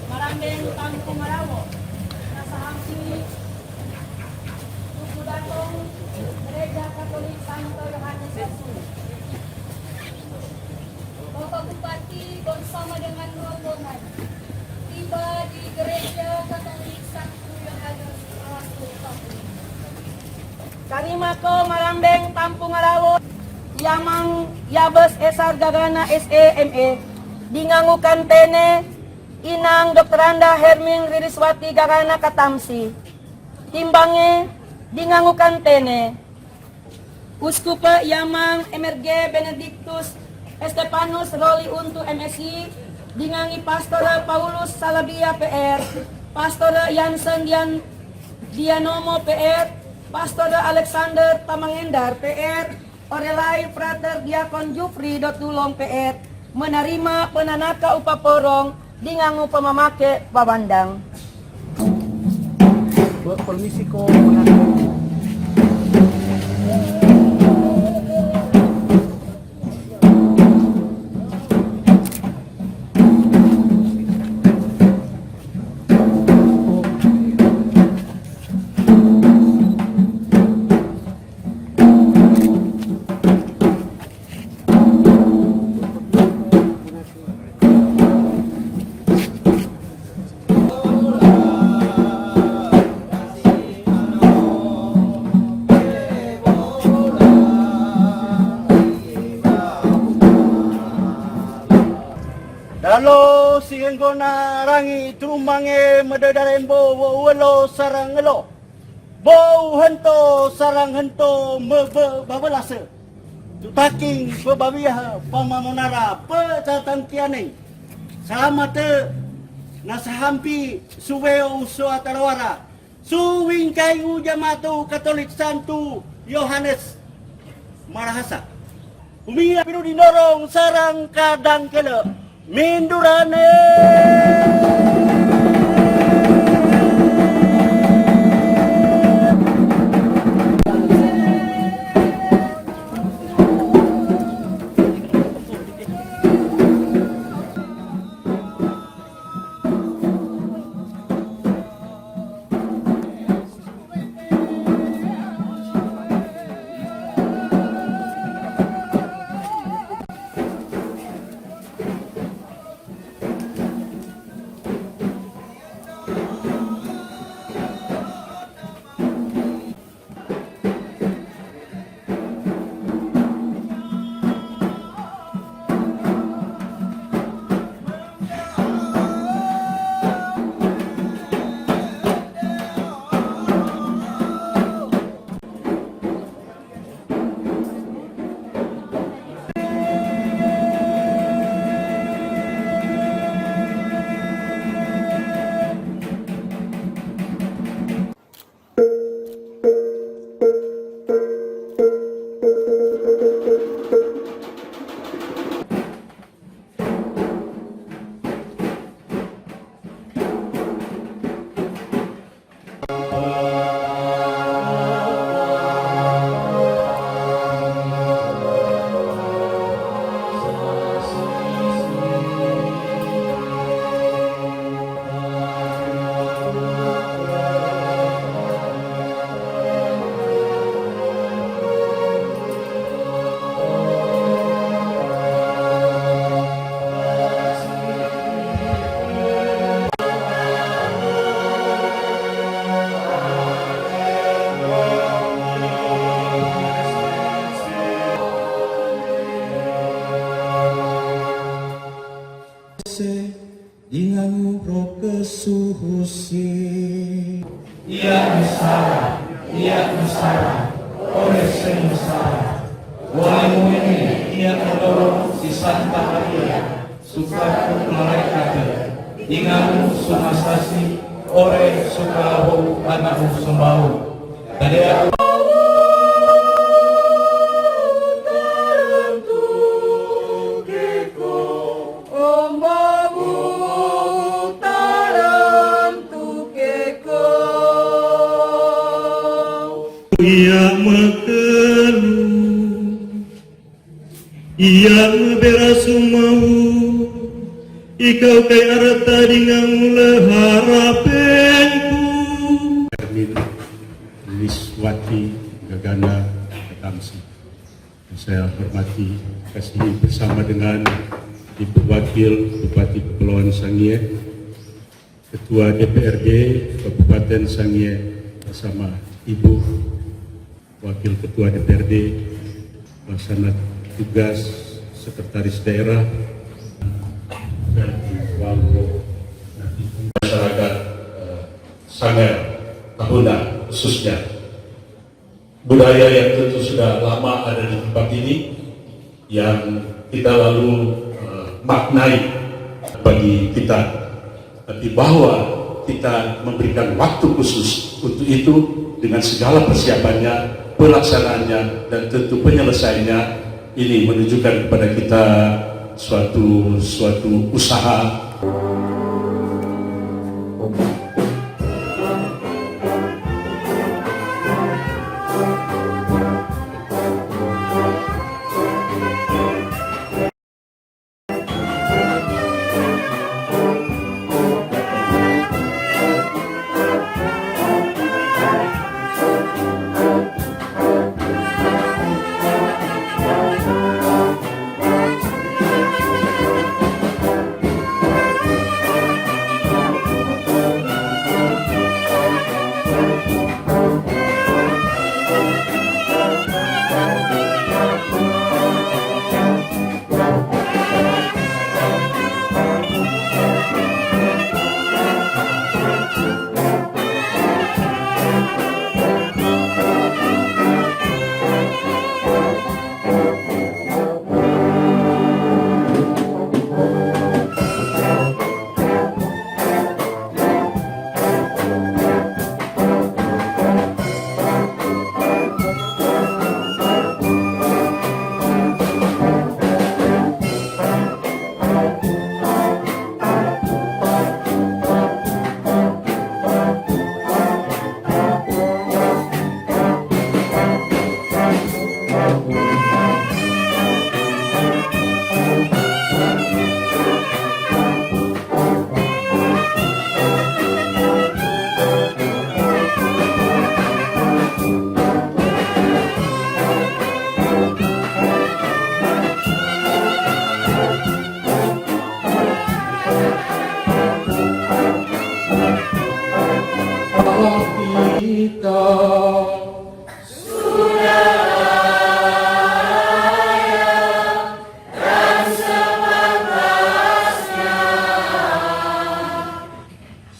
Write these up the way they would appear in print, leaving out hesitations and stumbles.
Marambeng Tangko Marawo, nasa Hamsi, Tugu Datong, Gereja Katolik Santo Yohanes Yesus. Bapak Bupati bersama dengan rombongan tiba di Gereja Katolik Santo Yohanes Yesus. Karimako Marambeng Tampung Arawo, Yamang Yabes Esar Gagana SEME, Dingangukan Tene, Inang Dr. Anda Herming Ririswati Gagana Katamsi, Timbange, Dingangukan Tene, Uskupa Yamang MRG Benedictus Estepanus Roli Untu MSI, Dingangi Pastor Paulus Salabia PR, Pastor Yansen Dianomo PR, Pastor Alexander Tamangendar PR, Orelai Frater Diakon Jufri Dotulong PR, menerima penanaka upaporong dingangu pemamake babandang. Permisi ko menanggap. Dalo singgo na rangi trumange medadarembo welo sarang elo. Bau hento sarang hento mebe babelase. Tutaking bebabiah pamamonara pecatan tianeng. Sama te nasahampi suweo suatarawara. Suwing kayu jamatu Katolik Santo Yohanes Marahasa. Umia piru dinorong sarang kadang kele. Mindurane dengan roh kesuhusi. Ia nusara, oleh senusara. Wangu ini ia mendorong si Santa Maria, suka malaikat, dengan sumasasi, oleh suka anak sumbau. Dari aku ia makan Yang berasumau ikau kay arata dingang leharapenku Ermin Liswati Gagana Ketamsi. Saya hormati kasih bersama dengan Ibu Wakil Bupati Kepulauan Sangihe, Ketua DPRD Kabupaten Sangihe bersama Ibu Wakil Ketua DPRD, Pelaksana Tugas Sekretaris Daerah dan masyarakat Sangir Tahuna khususnya. Budaya yang tentu sudah lama ada di tempat ini yang kita lalu maknai bagi kita, tapi bahwa kita memberikan waktu khusus untuk itu dengan segala persiapannya, pelaksanaannya, dan tentu penyelesaiannya. Ini menunjukkan kepada kita suatu usaha.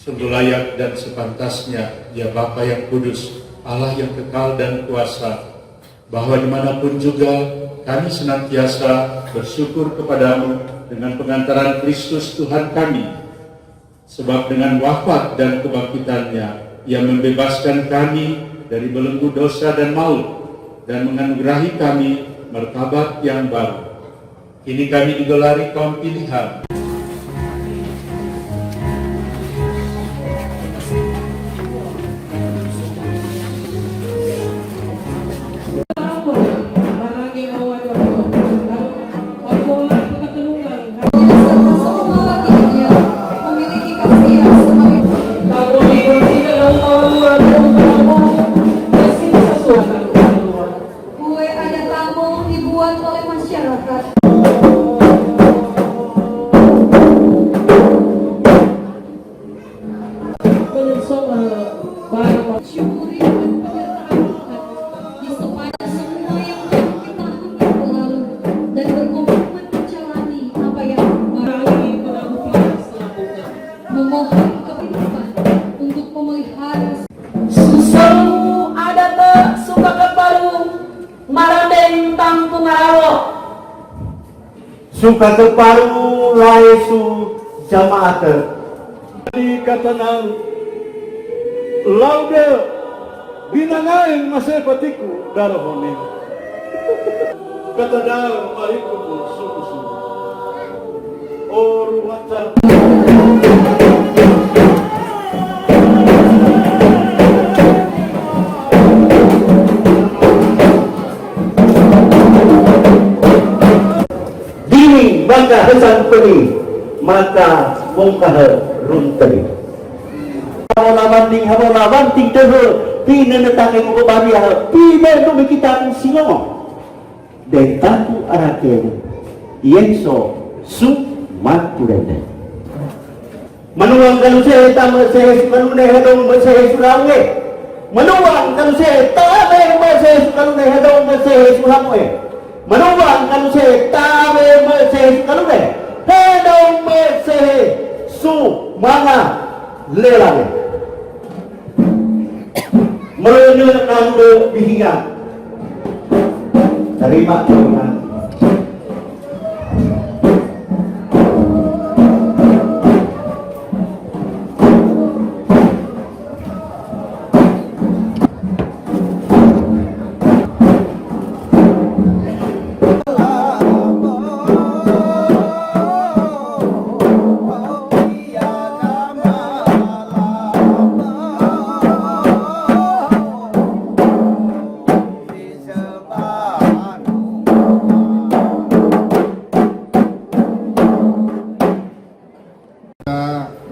Sungguh layak dan sepantasnya, ya Bapa yang kudus, Allah yang kekal dan kuasa, bahwa dimanapun juga kami senantiasa bersyukur kepadamu dengan pengantaran Kristus Tuhan kami, sebab dengan wafat dan kebangkitannya Ia membebaskan kami dari belenggu dosa dan maut dan menganugerahi kami martabat yang baru. Kini kami digelari kaum pilihan. Kue ada tamu dibuat oleh masyarakat. Syukuri penyertaan Tuhan di sepanjang semua yang kita lalu dan berkomitmen menjalani apa yang memohon kehidupan untuk memelihara. Susamu ada te suka kebaru maradeng tampung arawo. Suka keparu laisu jamaat di katanang laude binangain masih patiku darahone kata dalam mariku suku-suku oru wacar. hasan peni maka bongkah runteri hawala banting tehe pina netake ko baria pina no kita kung sino dentatu araken yenso su maturende manuang kalau saya tama saya kanune hadong saya sulange manuang kalau saya tama saya kanune hadong saya sulange manuang kalau saya tama saya kanune hadong saya su mana lelang merenung nando bihinga terima Tuhan.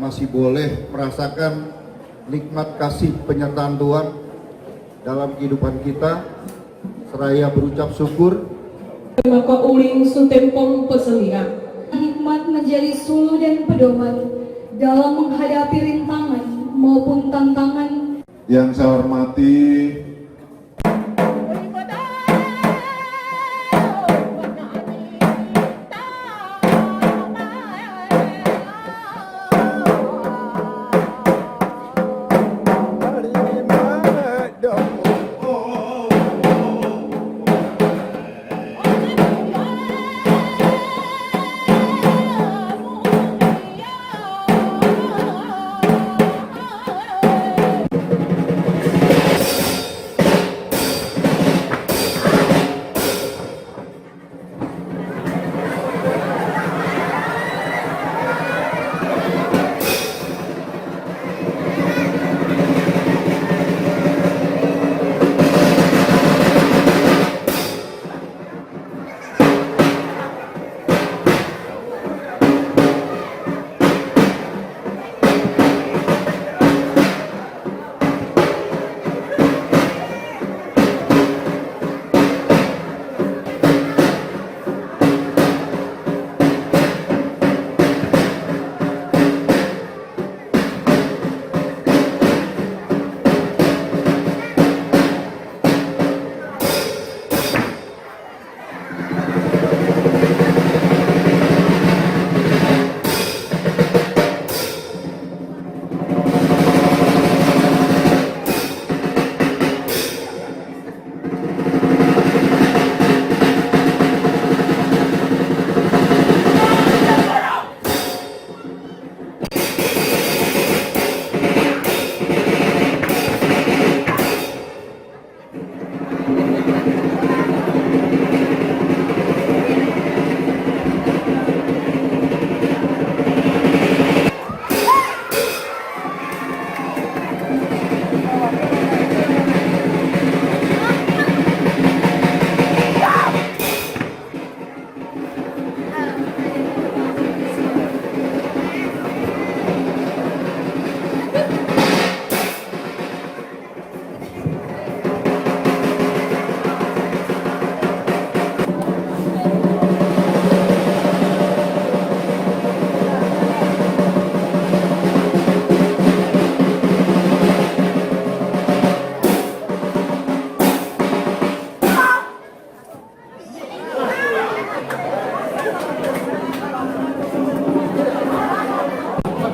Masih boleh merasakan nikmat kasih penyertaan Tuhan dalam kehidupan kita, seraya berucap syukur. Maka uling sutempong peselihan. Hikmat menjadi suluh dan pedoman dalam menghadapi rintangan maupun tantangan. Yang saya hormati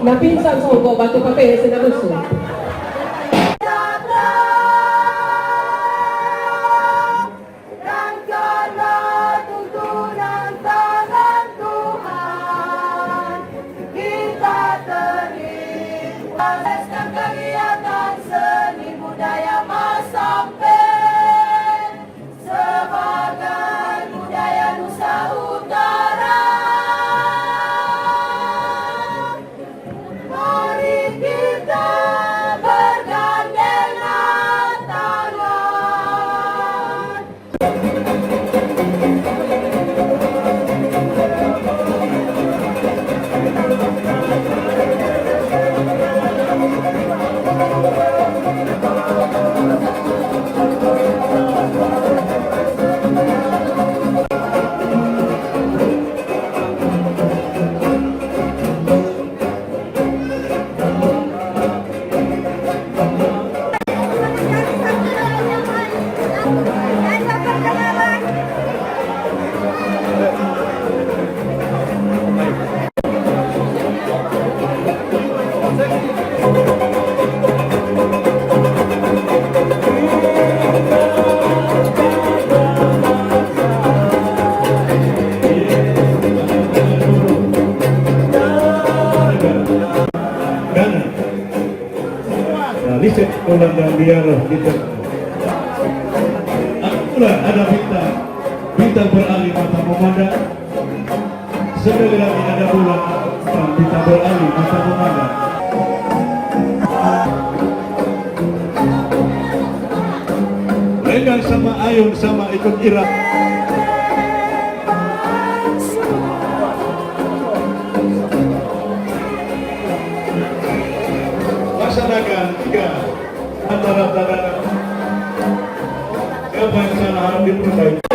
Napinsan sa ugo, batu papel, sinaluso. Mari kita bulan dan biar kita. Akulah ada bintang beralih mata memandang. Sekali lagi ada bulan, bintang beralih mata memandang. Lenggang sama ayun sama ikut irama. Laksanakan 3 antara tanda apa yang salah harus diperbaiki.